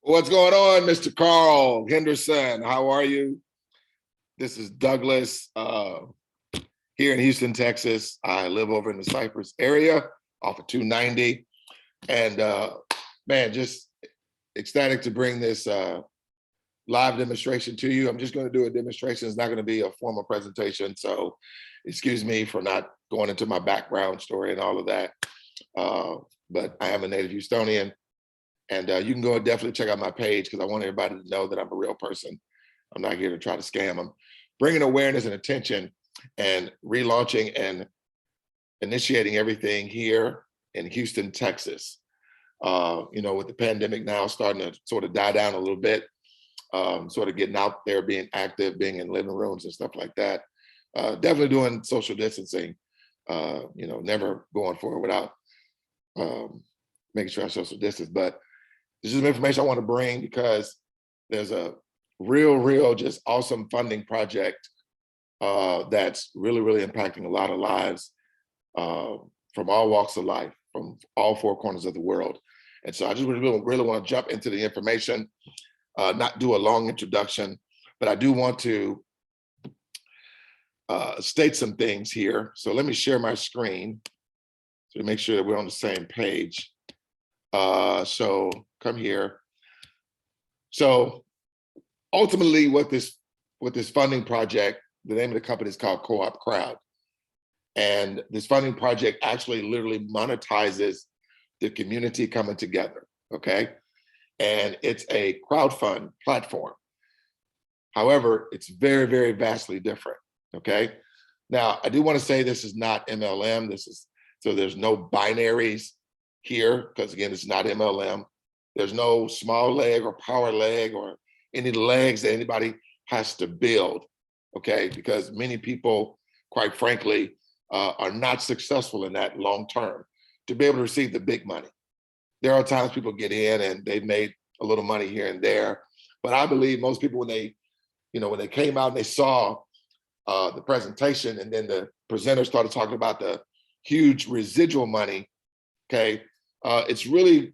What's going on, Mr. Karl Henderson? How are you? This is Douglas here in Houston, Texas. I live over in the Cypress area off of 290. And man, just ecstatic to bring this live demonstration to you. I'm just going to do a demonstration. It's not going to be a formal presentation. So excuse me for not going into my background story and all of that. But I am a native Houstonian. And you can go and definitely check out my page because I want everybody to know that I'm a real person. I'm not here to try to scam them. Bringing awareness and attention and relaunching and initiating everything here in Houston, Texas. With the pandemic now starting to sort of die down a little bit, sort of getting out there, being active, being in living rooms and stuff like that. Definitely doing social distancing, never going forward without making sure I social distance. But this is some information I want to bring because there's a real, just awesome funding project that's really impacting a lot of lives from all walks of life, from all four corners of the world. And so I just really want to jump into the information, not do a long introduction, but I do want to state some things here. So let me share my screen to make sure that we're on the same page. So come here. So ultimately what this funding project, the name of the company is called Co-op Crowd. And this funding project actually literally monetizes the community coming together, okay? And it's a crowdfund platform. However, it's very vastly different, okay? Now, I do want to say this is not MLM. So there's no binaries here, because again, it's not MLM. There's no small leg or power leg or any legs that anybody has to build, okay? Because many people, quite frankly, are not successful in that long term to be able to receive the big money. There are times people get in and they've made a little money here and there, but I believe most people when they came out and they saw the presentation and then the presenter started talking about the huge residual money, okay? It's really,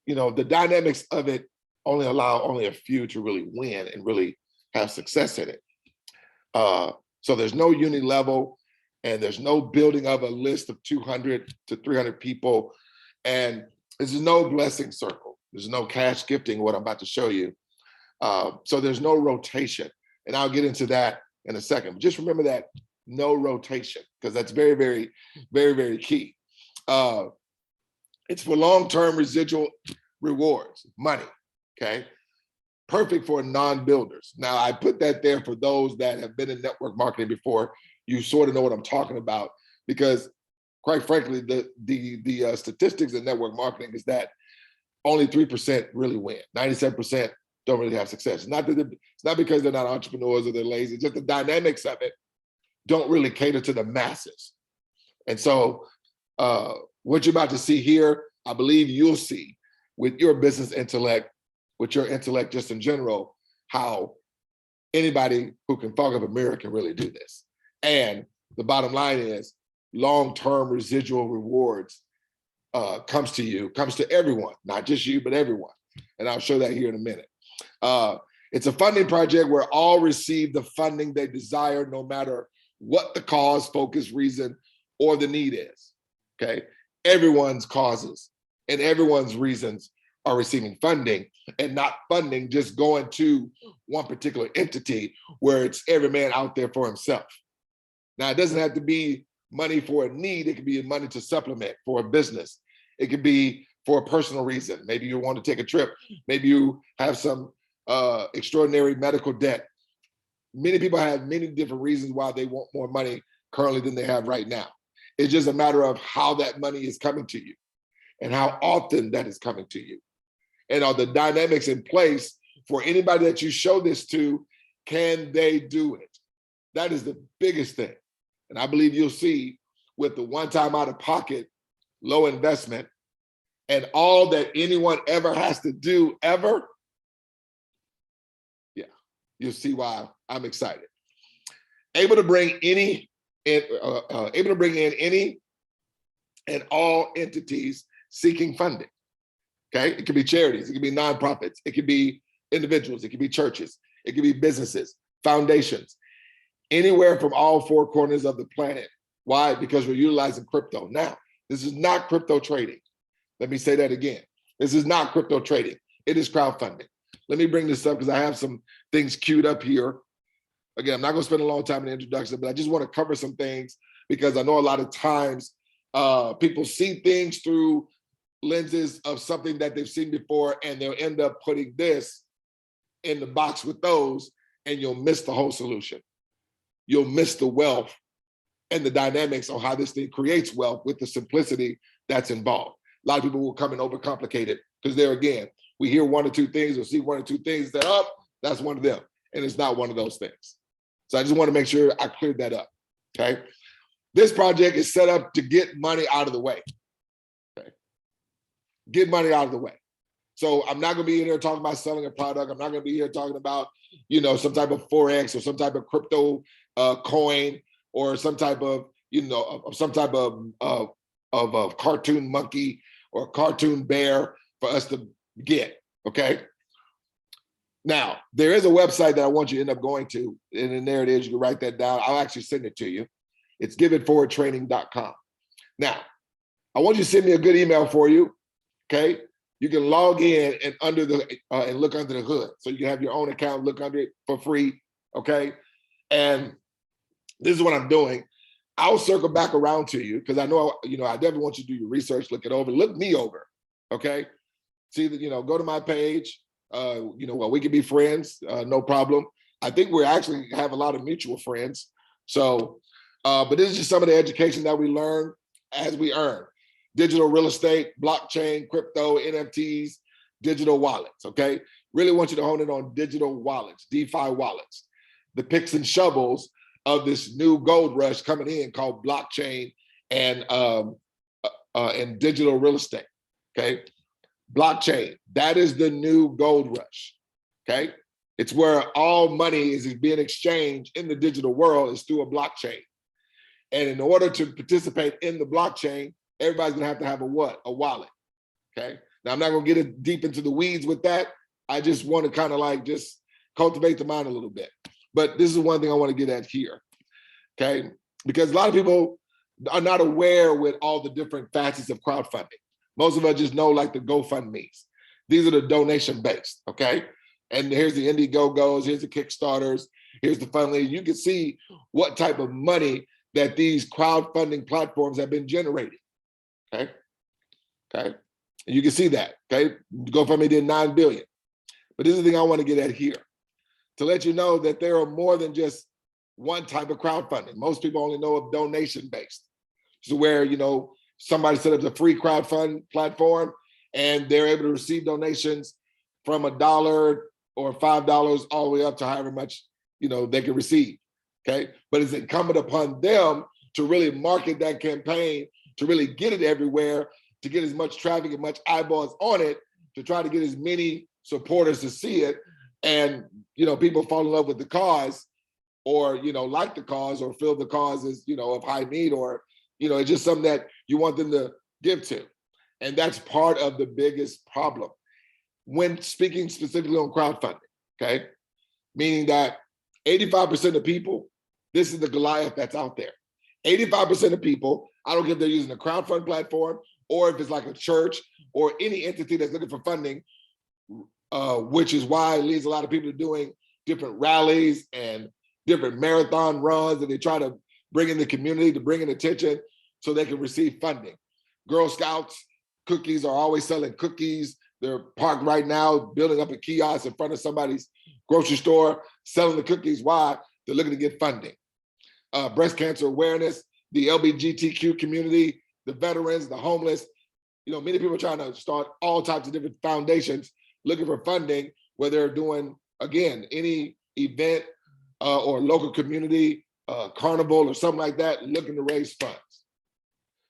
the dynamics of it allow only a few to really win and really have success in it. So there's no uni level and there's no building of a list of 200 to 300 people. And there's no blessing circle. There's no cash gifting, what I'm about to show you. So there's no rotation. And I'll get into that in a second. But just remember that no rotation, because that's very key. It's for long-term residual rewards, money, okay? Perfect for non-builders. Now, I put that there for those that have been in network marketing before. You sort of know what I'm talking about, because quite frankly, the statistics in network marketing is that only 3% really win. 97% don't really have success. It's not because they're not entrepreneurs or they're lazy, it's just the dynamics of it don't really cater to the masses. And so what you're about to see here, I believe you'll see with your business intellect, with your intellect just in general, how anybody who can fog up a mirror can really do this. And the bottom line is long-term residual rewards comes to everyone, not just you, but everyone. And I'll show that here in a minute. It's a funding project where all receive the funding they desire, no matter what the cause, focus, reason, or the need is, okay? Everyone's causes and everyone's reasons are receiving funding, and not funding just going to one particular entity where it's every man out there for himself. Now, it doesn't have to be money for a need. It could be money to supplement for a business. It could be for a personal reason. Maybe you want to take a trip. Maybe you have some extraordinary medical debt. Many people have many different reasons why they want more money currently than they have right now. It's just a matter of how that money is coming to you and how often that is coming to you. And are the dynamics in place for anybody that you show this to, can they do it? That is the biggest thing. And I believe you'll see with the one-time out-of-pocket, low investment, and all that anyone ever has to do ever, yeah, you'll see why I'm excited. Able to bring in any and all entities seeking funding. Okay, it could be charities, it could be nonprofits, it could be individuals, it could be churches, it could be businesses, foundations, anywhere from all four corners of the planet. Why? Because we're utilizing crypto. Now, this is not crypto trading. Let me say that again. This is not crypto trading. It is crowdfunding. Let me bring this up because I have some things queued up here. Again, I'm not going to spend a long time in the introduction, but I just want to cover some things because I know a lot of times people see things through lenses of something that they've seen before, and they'll end up putting this in the box with those, and you'll miss the whole solution. You'll miss the wealth and the dynamics on how this thing creates wealth with the simplicity that's involved. A lot of people will come and overcomplicate it because there again, we hear one or two things or see one or two things that, oh, that's one of them. And it's not one of those things. So I just want to make sure I cleared that up, okay? This project is set up to get money out of the way, okay? Get money out of the way. So I'm not going to be in here talking about selling a product. I'm not going to be here talking about, you know, some type of Forex or some type of crypto coin or some type of, you know, some type of a cartoon monkey or cartoon bear for us to get, okay? Now, there is a website that I want you to end up going to, and then there it is. You can write that down. I'll actually send it to you. It's giveitforwardtraining.com. Now, I want you to send me a good email for you, okay? You can log in and and look under the hood. So you can have your own account, look under it for free, okay? And this is what I'm doing. I'll circle back around to you because I know, you know, I definitely want you to do your research, look it over, look me over, okay? See that, you know, go to my page. You know, well, we can be friends, no problem. I think we actually have a lot of mutual friends. So, but this is just some of the education that we learn as we earn. Digital real estate, blockchain, crypto, NFTs, digital wallets, okay? Really want you to hone in on digital wallets, DeFi wallets, the picks and shovels of this new gold rush coming in called blockchain and digital real estate, okay? Blockchain, that is the new gold rush, okay? It's where all money is being exchanged in the digital world is through a blockchain. And in order to participate in the blockchain, everybody's gonna have a what? A wallet, okay? Now, I'm not gonna get deep into the weeds with that. I just wanna kind of like just cultivate the mind a little bit. But this is one thing I wanna get at here, okay? Because a lot of people are not aware with all the different facets of crowdfunding. Most of us just know like the GoFundMes. These are the donation-based, okay? And here's the Indiegogos, here's the Kickstarters, here's the funding. You can see what type of money that these crowdfunding platforms have been generating, okay? Okay, and you can see that, okay? GoFundMe did 9 billion. But this is the thing I want to get at here, to let you know that there are more than just one type of crowdfunding. Most people only know of donation-based. So where, you know, somebody set up a free crowdfund platform and they're able to receive donations from $1 or $5 all the way up to however much, you know, they can receive, okay? But it's incumbent upon them to really market that campaign, to really get it everywhere, to get as much traffic and much eyeballs on it, to try to get as many supporters to see it. And, you know, people fall in love with the cause or, you know, like the cause or feel the cause is, you know, of high need or, you know, it's just something that you want them to give to. And that's part of the biggest problem when speaking specifically on crowdfunding, okay? Meaning that 85% of people, this is the Goliath that's out there. 85% of people, I don't care if they're using a crowdfund platform or if it's like a church or any entity that's looking for funding, which is why it leads a lot of people to doing different rallies and different marathon runs that they try to bring in the community to bring in attention so they can receive funding. Girl Scouts cookies are always selling cookies. They're parked right now, building up a kiosk in front of somebody's grocery store, selling the cookies. Why? They're looking to get funding. Breast cancer awareness, the LGBTQ community, the veterans, the homeless. You know, many people are trying to start all types of different foundations looking for funding where they're doing, again, any event or local community carnival or something like that, looking to raise funds.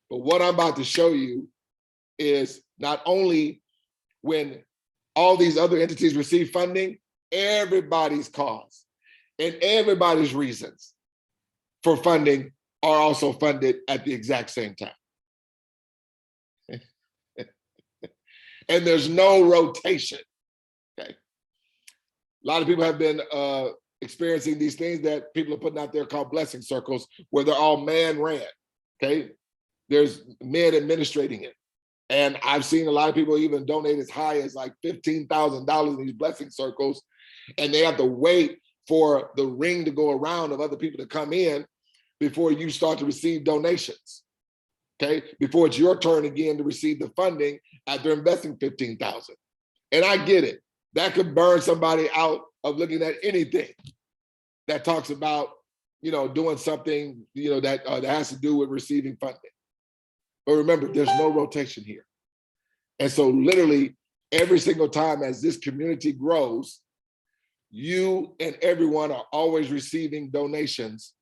But what I'm about to show you is not only when all these other entities receive funding, everybody's cause and everybody's reasons for funding are also funded at the exact same time. and there's no rotation. Okay. A lot of people have been experiencing these things that people are putting out there called blessing circles, where they're all man ran. Okay. There's men administrating it. And I've seen a lot of people even donate as high as like $15,000 in these blessing circles, and they have to wait for the ring to go around of other people to come in before you start to receive donations. Okay, before it's your turn again to receive the funding after investing $15,000. And I get it. That could burn somebody out of looking at anything that talks about, doing something, that has to do with receiving funding. But remember, there's no rotation here. And so literally every single time as this community grows, you and everyone are always receiving donations,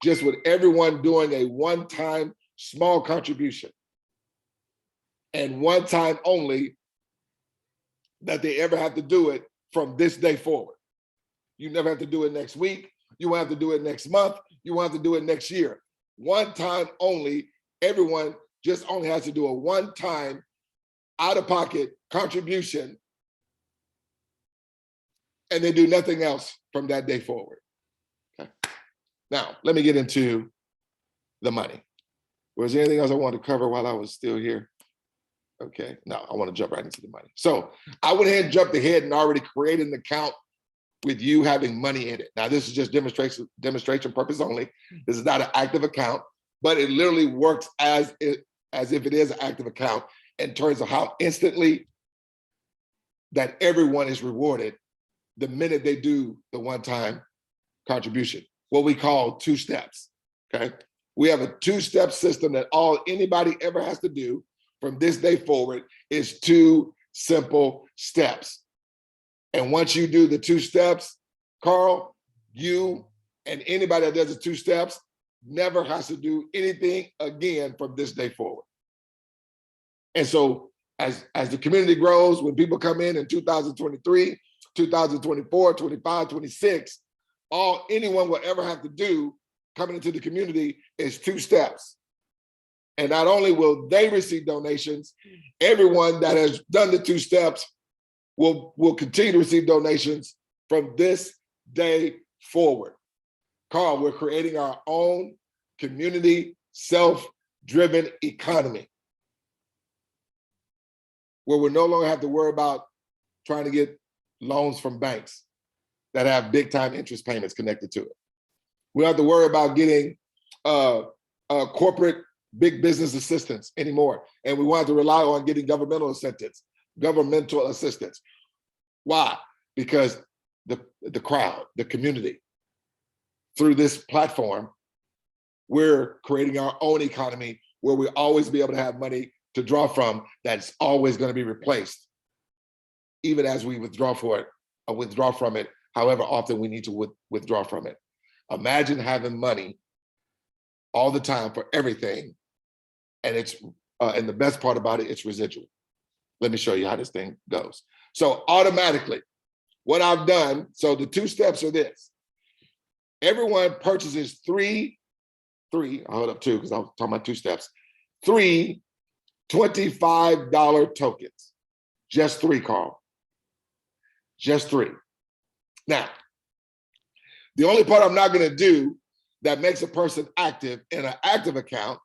just with everyone doing a one-time small contribution, and one time only that they ever have to do it from this day forward. You never have to do it next week. You won't have to do it next month. You won't have to do it next year. One time only. Everyone just only has to do a one-time out-of-pocket contribution, and they do nothing else from that day forward. Okay. Now, let me get into the money. Was there anything else I wanted to cover while I was still here? Okay, no, I want to jump right into the money. So I went ahead and jumped ahead and already created an account with you having money in it. Now, this is just demonstration purpose only. This is not an active account, but it literally works as if it is an active account in terms of how instantly that everyone is rewarded the minute they do the one-time contribution, what we call 2 steps, okay? We have a 2-step system that all anybody ever has to do from this day forward is 2 simple steps. And once you do the 2 steps, Karl, you and anybody that does the 2 steps never has to do anything again from this day forward. And so as the community grows, when people come in 2023, 2024, 25, 26, all anyone will ever have to do coming into the community is 2 steps. And not only will they receive donations, everyone that has done the 2 steps will continue to receive donations from this day forward. Karl, we're creating our own community self-driven economy where we no longer have to worry about trying to get loans from banks that have big time interest payments connected to it. We don't have to worry about getting corporate big business assistance anymore. And we won't have to rely on getting governmental assistance. Why? Because the crowd, the community, through this platform, we're creating our own economy where we'll always be able to have money to draw from that's always going to be replaced, even as we withdraw from it, however often we need to withdraw from it. Imagine having money all the time for everything, and and the best part about it, it's residual. Let me show you how this thing goes. So automatically, what I've done, so the 2 steps are this. Everyone purchases three, I'll hold up 2 because I'm talking about 2 steps, 3 $25 tokens. Just 3, Karl. Just 3. Now, the only part I'm not going to do that makes a person active in an active account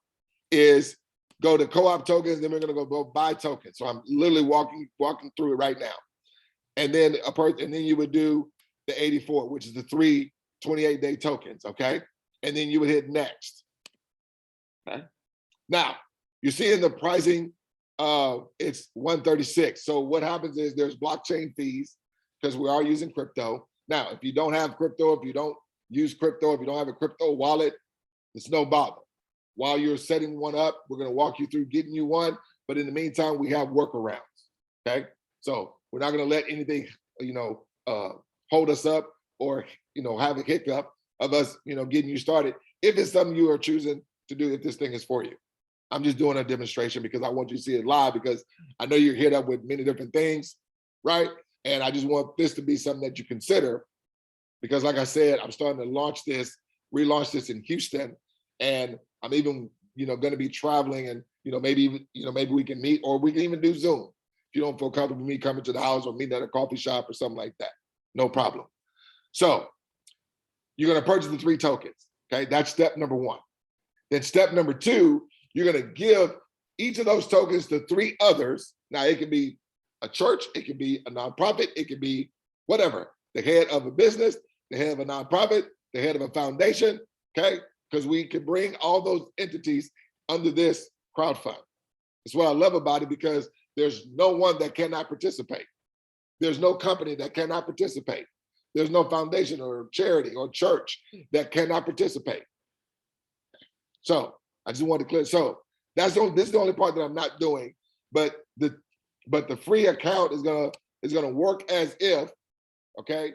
is go to co-op tokens, then we're going to go buy tokens. So I'm literally walking through it right now. And then you would do the 84, which is the 3 28-day tokens, okay? And then you would hit next. Okay. Now, you see in the pricing, it's 136. So what happens is there's blockchain fees because we are using crypto. Now, if you don't have crypto, if you don't use crypto, if you don't have a crypto wallet, it's no bother. While you're setting one up, we're going to walk you through getting you one. But in the meantime, we have workarounds. Okay. So we're not going to let anything, hold us up or, have a hiccup of us, getting you started. If it's something you are choosing to do, if this thing is for you. I'm just doing a demonstration because I want you to see it live because I know you're hit up with many different things, right? And I just want this to be something that you consider because like I said, I'm starting to relaunch this in Houston. And I'm even, going to be traveling and, maybe we can meet or we can even do Zoom if you don't feel comfortable with me coming to the house or meeting at a coffee shop or something like that. No problem. So you're going to purchase the 3 tokens. Okay, that's step number 1. Then step number 2, you're going to give each of those tokens to 3 others. Now it can be a church, it can be a nonprofit, it can be whatever. The head of a business, the head of a nonprofit, the head of a foundation. Okay, because we can bring all those entities under this crowd fund. That's what I love about it, because there's no one that cannot participate. There's no company that cannot participate. There's no foundation or charity or church that cannot participate. So I just wanted to clear. So this is the only part that I'm not doing, but the free account is gonna work as if, okay,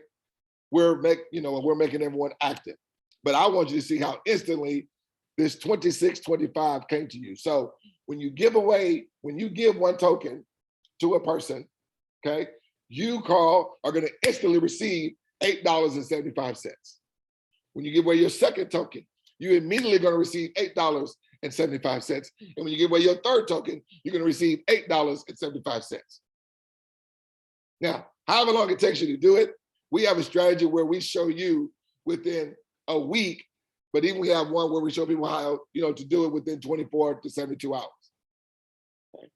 we're making everyone active. But I want you to see how instantly this 2625 came to you. So when you give 1 token to a person, okay, you, Karl, are gonna instantly receive $8.75. When you give away your second token, you're immediately gonna receive $8.75. And when you give away your third token, you're gonna receive $8.75. Now, however long it takes you to do it, we have a strategy where we show you within a week, but even we have one where we show people how, to do it within 24 to 72 hours. Okay.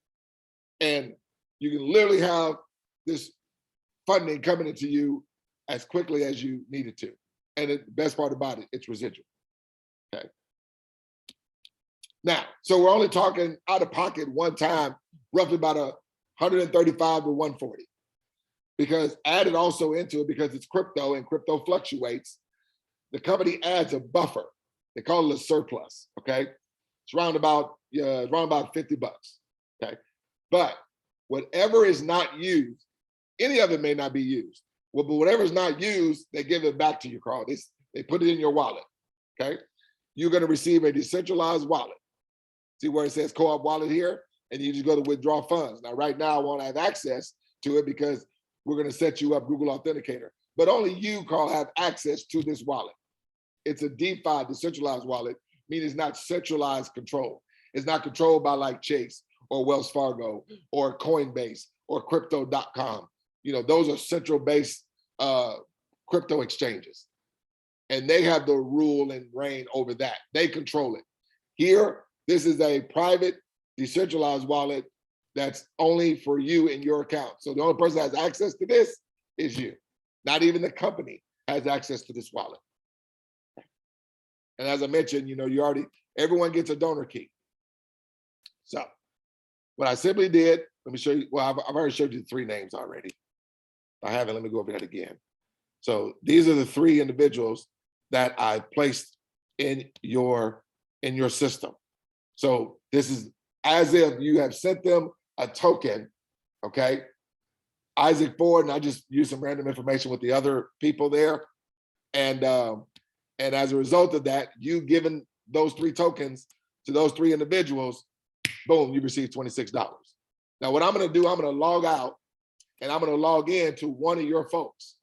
And you can literally have this funding coming into you as quickly as you need it to. And the best part about it, it's residual. Okay. Now, so we're only talking out of pocket one time, roughly about 135 to 140. Because added also into it, because it's crypto and crypto fluctuates, the company adds a buffer. They call it a surplus, okay? It's around about $50, okay? But whatever is not used, any of it may not be used. Well, but whatever is not used, they give it back to you, Karl. They put it in your wallet, okay? You're gonna receive a decentralized wallet. See where it says co-op wallet here? And you just go to withdraw funds. Now, right now, I won't have access to it because we're gonna set you up Google Authenticator. But only you, Karl, have access to this wallet. It's a DeFi, decentralized wallet, meaning it's not centralized control. It's not controlled by like Chase or Wells Fargo or Coinbase or crypto.com. Those are central-based crypto exchanges. And they have the rule and reign over that. They control it. Here, this is a private, decentralized wallet that's only for you and your account. So the only person that has access to this is you. Not even the company has access to this wallet. And as I mentioned, everyone gets a donor key. So what I simply did, let me show you, well, I've already showed you 3 names already. If I haven't, let me go over that again. So these are the 3 individuals that I placed in your system. So this is as if you have sent them a token, okay? Isaac Ford, and I just used some random information with the other people there. And as a result of that, you given those 3 tokens to those 3 individuals, boom, you receive $26. Now, what I'm gonna do, I'm gonna log out and I'm gonna log in to one of your folks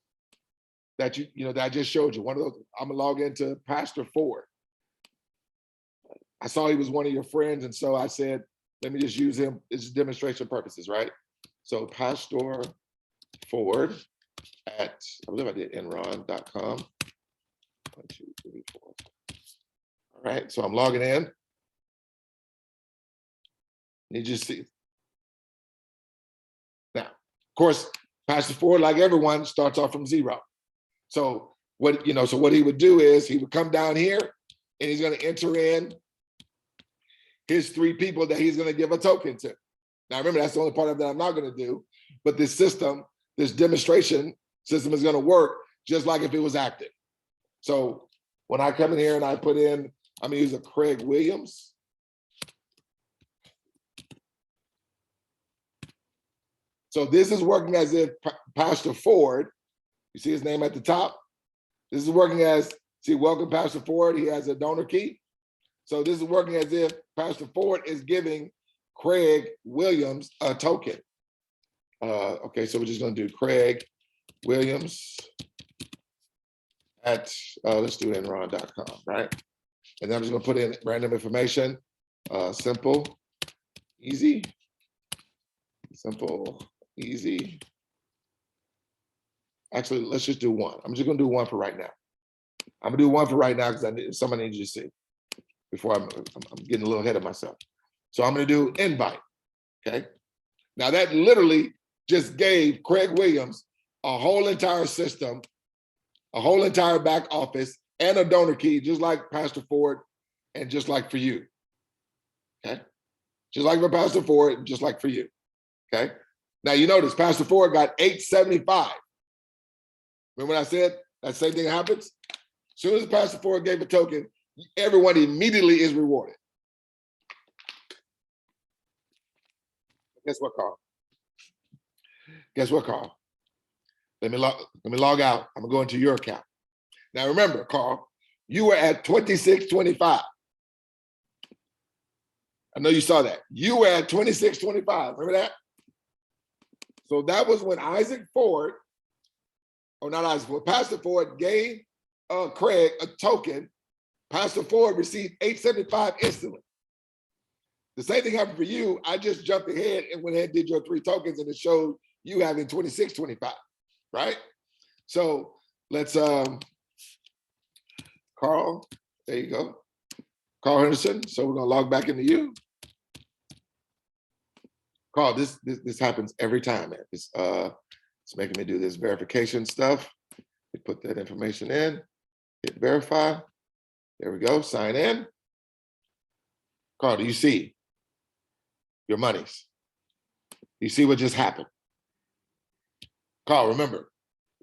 that that I just showed you. One of those, I'm gonna log into Pastor Ford. I saw he was one of your friends, and so I said, let me just use him. It's demonstration purposes, right? So Pastor Ford at, I believe I did enron.com. 1, 2, 3, 4. All right, so I'm logging in. You just see. Now, of course, Pastor Ford, like everyone, starts off from 0. So what he would do is he would come down here and he's going to enter in his 3 people that he's going to give a token to. Now, remember, that's the only part of that I'm not going to do. But this system, this demonstration system is going to work just like if it was active. So when I come in here and I put in, I'm going to use a Craig Williams. So this is working as if Pastor Ford, you see his name at the top? This is working as, see, welcome Pastor Ford. He has a donor key. So this is working as if Pastor Ford is giving Craig Williams a token. Okay, so we're just going to do Craig Williams at, let's do enron.com, right? And then I'm just going to put in random information, simple, easy, simple, easy. Actually, let's just do one. I'm just gonna do one for right now. I'm gonna do one for right now because somebody needs you to see before I'm getting a little ahead of myself. So I'm gonna do invite, okay? Now that literally just gave Craig Williams a whole entire system, a whole entire back office, and a donor key, just like Pastor Ford and just like for you, okay? Just like for Pastor Ford, just like for you, okay? Now you notice Pastor Ford got 875. Remember what I said? That same thing happens? As soon as Pastor Ford gave a token, everyone immediately is rewarded. Guess what, Carl? Guess what, Carl? Let me log out. I'm gonna go into your account. Now remember, Carl, you were at 2625. I know you saw that. You were at 2625. Remember that? So that was when Isaac Ford, or not Isaac Ford, Pastor Ford gave Craig a token. Pastor Ford received 875 instantly. The same thing happened for you. I just jumped ahead and went ahead and did your 3 tokens, and it showed you having 2625, right? So let's, Carl, there you go. Karl Henderson. So we're gonna log back into you. Carl, this happens every time, man. It's making me do this verification stuff. We put that information in, hit verify. There we go, sign in. Carl, do you see your monies? You see what just happened? Carl, remember,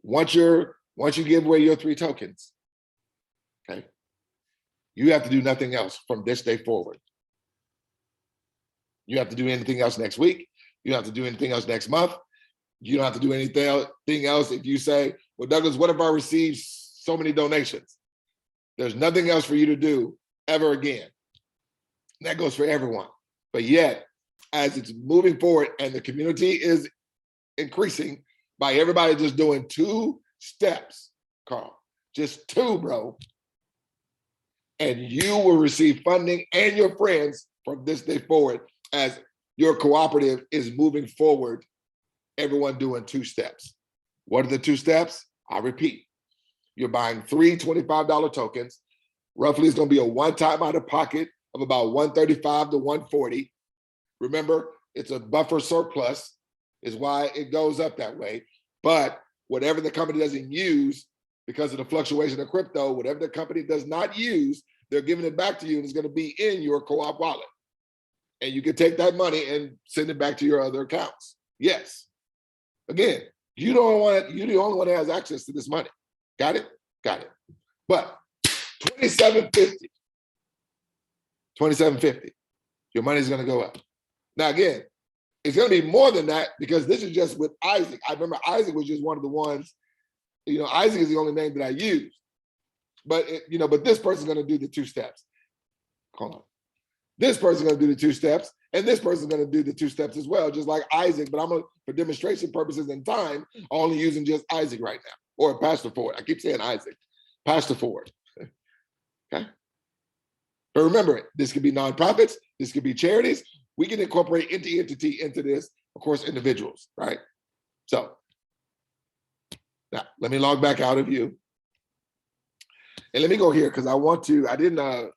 once you give away your 3 tokens, okay, you have to do nothing else from this day forward. You have to do anything else next week. You don't have to do anything else next month. You don't have to do anything else if you say, well, Douglas, what if I received so many donations? There's nothing else for you to do ever again. And that goes for everyone. But yet, as it's moving forward and the community is increasing by everybody just doing 2 steps, Carl, just 2, bro. And you will receive funding and your friends from this day forward as your cooperative is moving forward, everyone doing 2 steps. What are the 2 steps? I repeat, you're buying 3 $25 tokens. Roughly, it's gonna be a one-time out of pocket of about $135 to $140. Remember, it's a buffer surplus is why it goes up that way. But whatever the company doesn't use, because of the fluctuation of crypto, whatever the company does not use, they're giving it back to you and it's gonna be in your co-op wallet. And you can take that money and send it back to your other accounts. Yes. Again, you're the only one that has access to this money. Got it? Got it. But $27.50, your money's gonna go up. Now again, it's gonna be more than that because this is just with Isaac. I remember Isaac was just one of the ones, Isaac is the only name that I used. But but this person's gonna do the 2 steps. Hold on. This person's gonna do the 2 steps, and this person's gonna do the 2 steps as well, just like Isaac, but for demonstration purposes and time, only using just Isaac right now, or Pastor Ford. I keep saying Isaac, Pastor Ford, okay? But remember, this could be nonprofits, this could be charities. We can incorporate entity into this, of course, individuals, right? So, now, let me log back out of you. And let me go here, because I didn't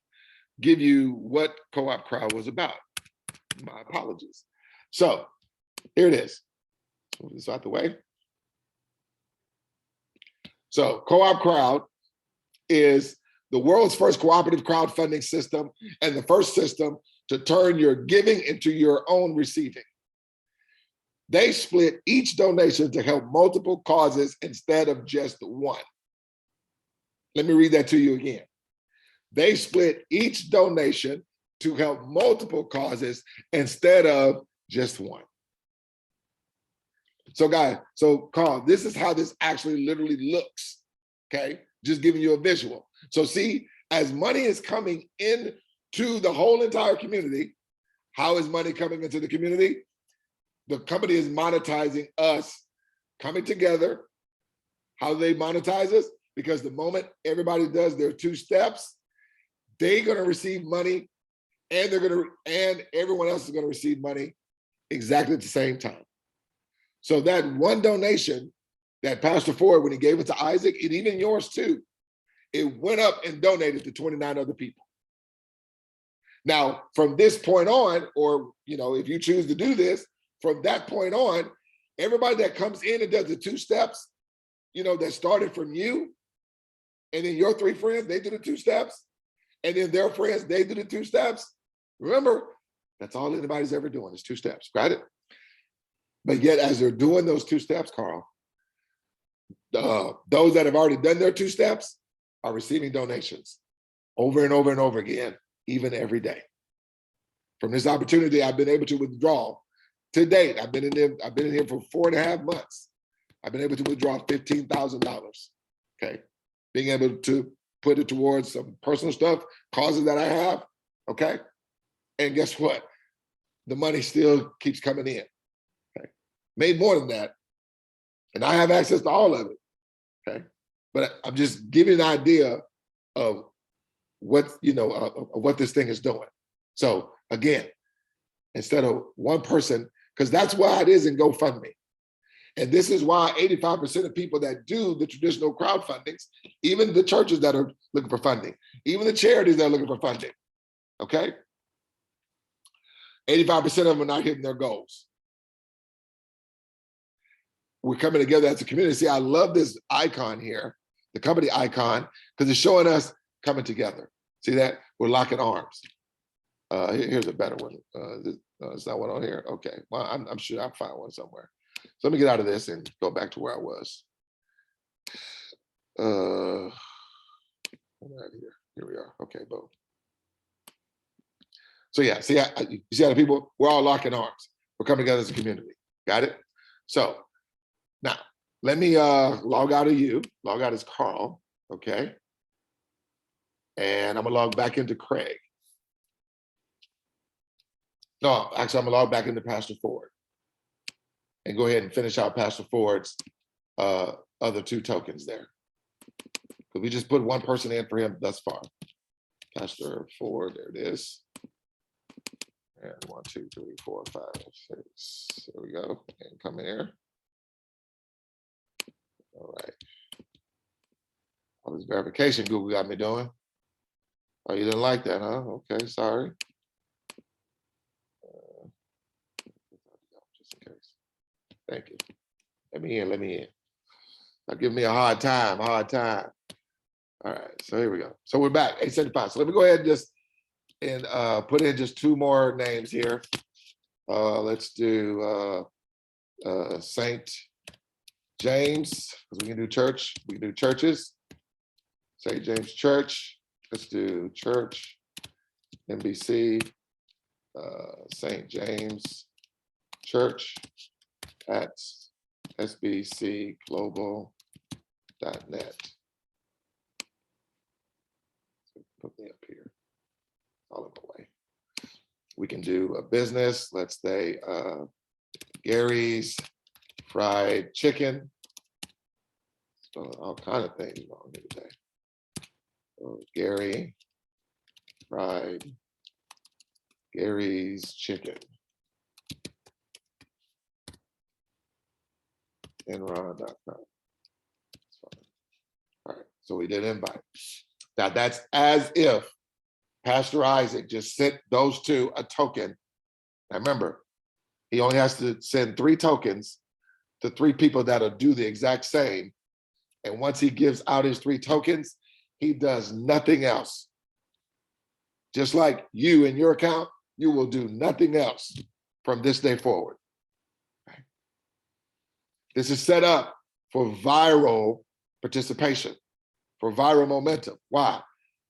give you what Co-op Crowd was about. My apologies. So here it is. Move this out the way. So Co-op Crowd is the world's first cooperative crowdfunding system and the first system to turn your giving into your own receiving. They split each donation to help multiple causes instead of just one. Let me read that to you again. They split each donation to help multiple causes instead of just one. So guys, Carl, this is how this actually literally looks, okay? Just giving you a visual. So see, as money is coming into the whole entire community, how is money coming into the community? The company is monetizing us coming together. How do they monetize us? Because the moment everybody does their 2 steps, they're gonna receive money and everyone else is gonna receive money exactly at the same time. So that one donation that Pastor Ford, when he gave it to Isaac, and even yours too, it went up and donated to 29 other people. Now, from this point on, or if you choose to do this, from that point on, everybody that comes in and does the 2 steps, that started from you, and then your 3 friends, they do the 2 steps, and then their friends, they do the 2 steps. Remember, that's all anybody's ever doing is 2 steps, got it? But yet, as they're doing those 2 steps, Karl, those that have already done their 2 steps are receiving donations over and over and over again, even every day. From this opportunity, I've been able to withdraw to date. I've been in here for 4.5 months. I've been able to withdraw $15,000. Okay, being able to put it towards some personal stuff, causes that I have. Okay, and guess what? The money still keeps coming in. Okay, made more than that, and I have access to all of it. Okay, but I'm just giving an idea of what of what this thing is doing. So again, instead of one person, because that's why it is in GoFundMe. And this is why 85% of people that do the traditional crowdfundings, even the churches that are looking for funding, even the charities that are looking for funding, okay? 85% of them are not hitting their goals. We're coming together as a community. See, I love this icon here, the company icon, because it's showing us coming together. See that? We're locking arms. Here's a better one. Is that one on here? Okay, well, I'm sure I'll find one somewhere. So let me get out of this and go back to where I was. Here we are. Okay, boom. So yeah, see, you see how the people, we're all locking arms. We're coming together as a community. Got it? So now let me log out of you. Log out as Karl, okay? And I'm gonna log back into Craig. No, actually I'm gonna log back into Pastor Ford and go ahead and finish out Pastor Ford's other 2 tokens there. Because we just put one person in for him thus far. Pastor Ford, there it is. And 1, 2, 3, 4, 5, 6. There we go. And come in here. All right. All this verification Google got me doing. Oh, you didn't like that, huh? Okay, sorry. Just in case. Thank you. Let me in. Now give me a hard time. All right, so here we go. So we're back, 875. So let me go ahead and just put in just 2 more names here. Let's do St. James, because we can do church. We can do churches. St. James Church. Let's do church, NBC, St. James Church at sbcglobal.net. Put me up here, all in the way. We can do a business, let's say Gary's Fried Chicken. All kind of things on here today. Gary's Chicken. Enron.com. All right, so we did invite. Now that's as if Pastor Isaac just sent those 2 a token. Now remember, he only has to send 3 tokens to 3 people that'll do the exact same. And once he gives out his 3 tokens, he does nothing else. Just like you in your account, you will do nothing else from this day forward. Okay. This is set up for viral participation, for viral momentum. Why?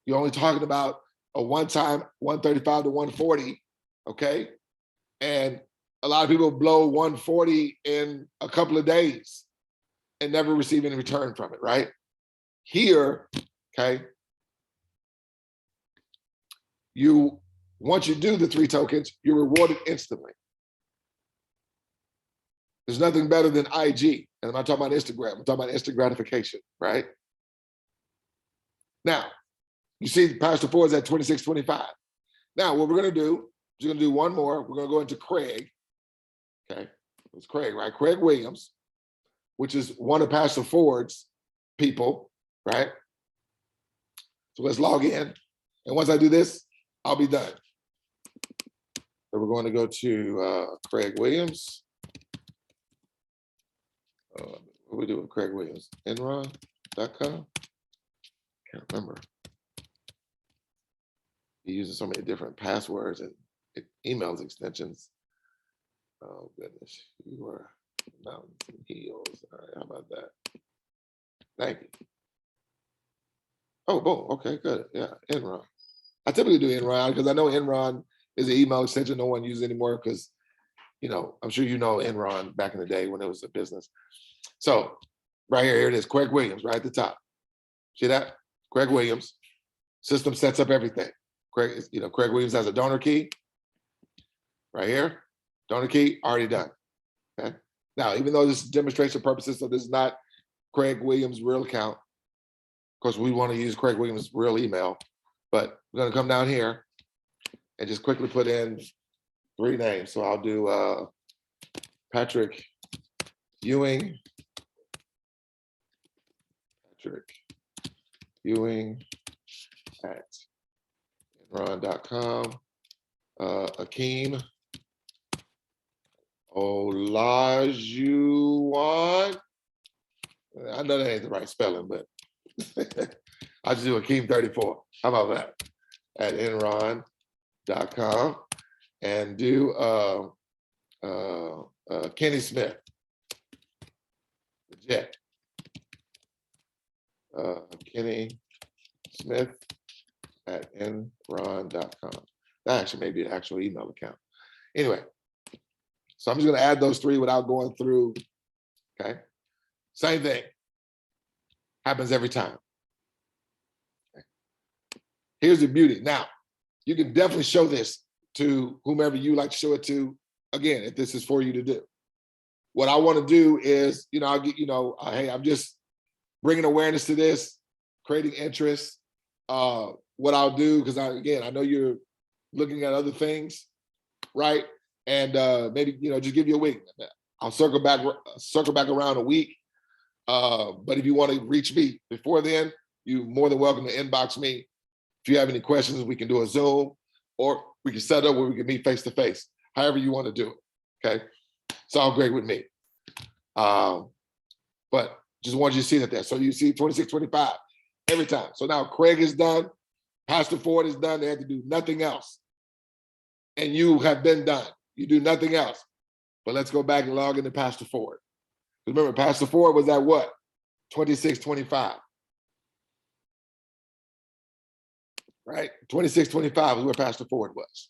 You're only talking about a one-time 135 to 140, okay? And a lot of people blow 140 in a couple of days and never receive any return from it, right? Here, okay, once you do the 3 tokens, you're rewarded instantly. There's nothing better than IG, and I'm not talking about Instagram, I'm talking about instant gratification, right? Now, you see Pastor Ford's at 26.25. Now, what we're gonna do is we're gonna do one more. We're gonna go into Craig, okay? It's Craig, right? Craig Williams, which is one of Pastor Ford's people, right? So let's log in. And once I do this, I'll be done. So we're going to go to Craig Williams. What we do with Craig Williams? Enron.com? Can't remember. He uses so many different passwords and emails extensions. Oh goodness, you are mountains and hills. All right, how about that? Thank you. Oh, boom. Okay, good. Yeah, Enron. I typically do Enron because I know Enron is an email extension no one uses anymore because, you know, I'm sure you know Enron back in the day when it was a business. So right here it is, Craig Williams, right at the top. See that? Craig Williams. System sets up everything. Craig Williams has a donor key right here. Donor key already done. Okay. Now, even though this is demonstration purposes, so this is not Craig Williams' real account. Of course, we want to use Craig Williams' real email, but we're going to come down here and just quickly put in 3 names. So I'll do Patrick Ewing. Patrick Ewing at Enron.com. Akeem Olajuwon. I know that ain't the right spelling, but I'll just do Akeem 34. How about that? At Enron.com and do Kenny Smith, the Jet. Kenny Smith at Enron.com. That actually may be an actual email account. Anyway, so I'm just going to add those 3 without going through. Okay. Same thing. Happens every time. Okay. Here's the beauty. Now, you can definitely show this to whomever you like to show it to. Again, if this is for you to do. What I want to do is, I'll get, hey, I'm just bringing awareness to this, creating interest. What I'll do, because I know you're looking at other things, right? And maybe, just give you a week. I'll circle back around a week. But if you want to reach me before then, you're more than welcome to inbox me. If you have any questions, we can do a Zoom, or we can set up where we can meet face to face, however you want to do it. Okay. It's all great with me. But just wanted you to see that there. So you see 26, 25 every time. So now Craig is done. Pastor Ford is done. They have to do nothing else. And you have been done. You do nothing else. But let's go back and log into Pastor Ford. Remember, Pastor Ford was at what? 26, 25. Right? 26, 25 is where Pastor Ford was.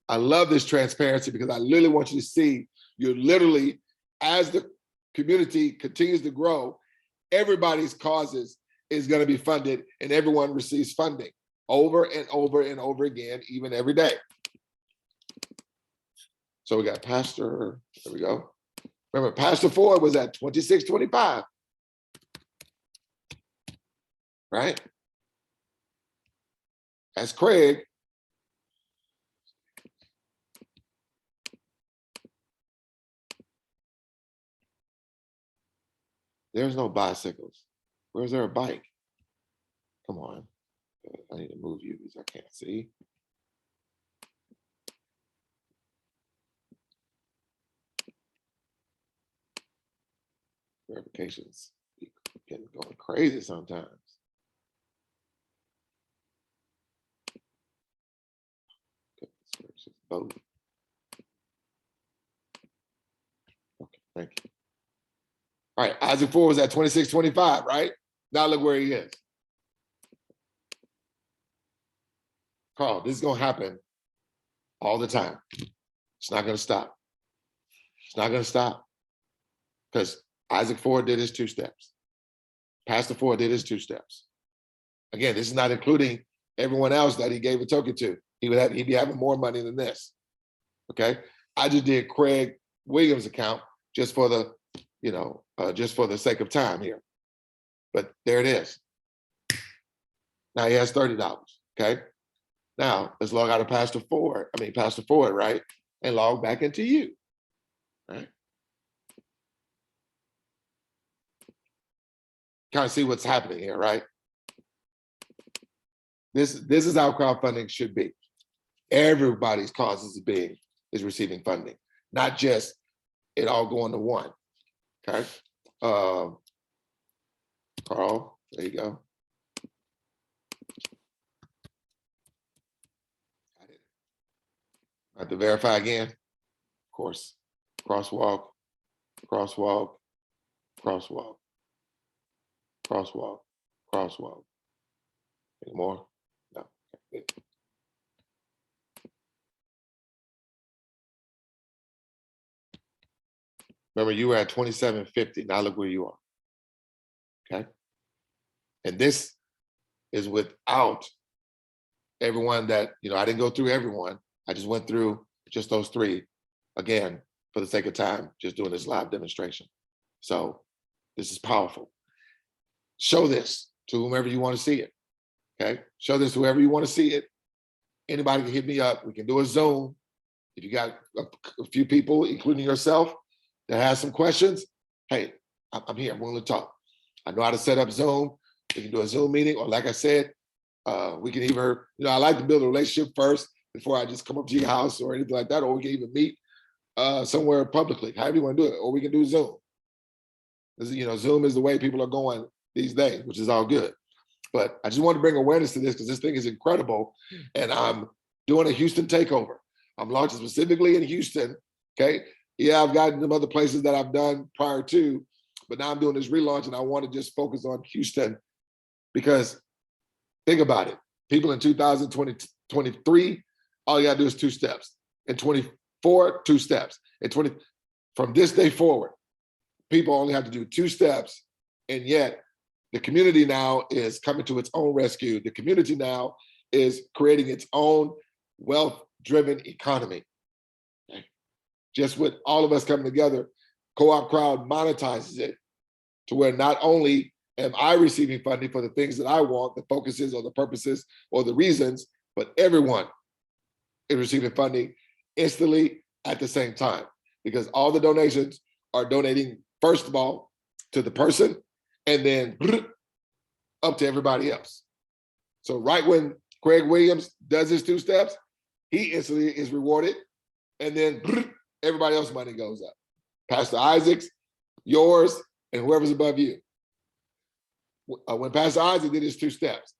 I love this transparency because I literally want you to see you're literally, as the community continues to grow, everybody's causes is going to be funded and everyone receives funding over and over and over again, even every day. So we got Pastor, there we go. Remember, Pastor Ford was at 26, 25. Right? That's Craig. There's no bicycles. Where's there a bike? Come on. I need to move you because I can't see. Verifications getting going crazy sometimes. Both. Okay, thank you. All right, Isaac Ford was at 26, 25, right? Now look where he is. Carl, this is going to happen all the time. It's not going to stop. It's not going to stop. Because Isaac Ford did his 2 steps. Pastor Ford did his 2 steps. Again, this is not including everyone else that he gave a token to. He'd be having more money than this. Okay? I just did Craig Williams' account just for the, just for the sake of time here. But there it is. Now he has $30. Okay? Now let's log out of Pastor Ford, right? and log back into you. Right? Kind of see what's happening here, right? This is how crowdfunding should be. Everybody's causes is receiving funding, not just it all going to one. Okay. Carl, there you go. I have to verify again. Of course. Crosswalk, crosswalk, crosswalk, crosswalk, crosswalk. Any more? No. Okay. Remember, you were at 2750. Now look where you are. Okay. And this is without everyone that, I didn't go through everyone. I just went through just those three, again, for the sake of time, just doing this live demonstration. So this is powerful. Show this to whomever you want to see it. Okay. Show this to whoever you want to see it. Anybody can hit me up. We can do a Zoom. If you got a few people, including yourself, that has some questions, hey, I'm here. I'm willing to talk. I know how to set up Zoom. We can do a Zoom meeting, or like I said, we can either, I like to build a relationship first before I just come up to your house or anything like that, or we can even meet somewhere publicly, however you want to do it, or we can do Zoom. Zoom is the way people are going these days, which is all good. But I just want to bring awareness to this because this thing is incredible. And I'm doing a Houston takeover. I'm launching specifically in Houston, okay? Yeah, I've gotten some other places that I've done prior to, but now I'm doing this relaunch and I want to just focus on Houston because think about it. People in 2023, all you gotta do is 2 steps. In 24, 2 steps. From this day forward, people only have to do 2 steps, and yet the community now is coming to its own rescue. The community now is creating its own wealth-driven economy. Okay? Just with all of us coming together, Co-op Crowd monetizes it to where not only am I receiving funding for the things that I want, the focuses or the purposes or the reasons, but everyone is receiving funding instantly at the same time, because all the donations are donating, first of all, to the person, and then up to everybody else. So right when Craig Williams does his 2 steps, he instantly is rewarded, and then everybody else's money goes up. Pastor Isaac's, yours, and whoever's above you. When Pastor Isaac did his 2 steps,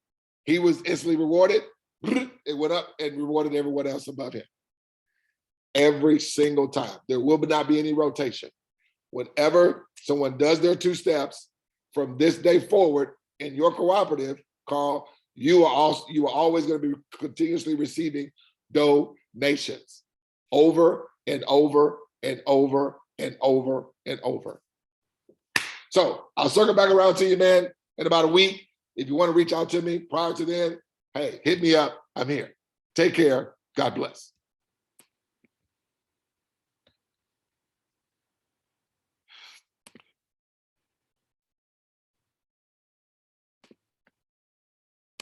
he was instantly rewarded. It went up and rewarded everyone else above him. Every single time. There will not be any rotation. Whenever someone does their 2 steps, from this day forward in your cooperative, Carl, you are always going to be continuously receiving donations over and over and over and over and over. So I'll circle back around to you, man, in about a week. If you want to reach out to me prior to then, hey, hit me up. I'm here. Take care. God bless.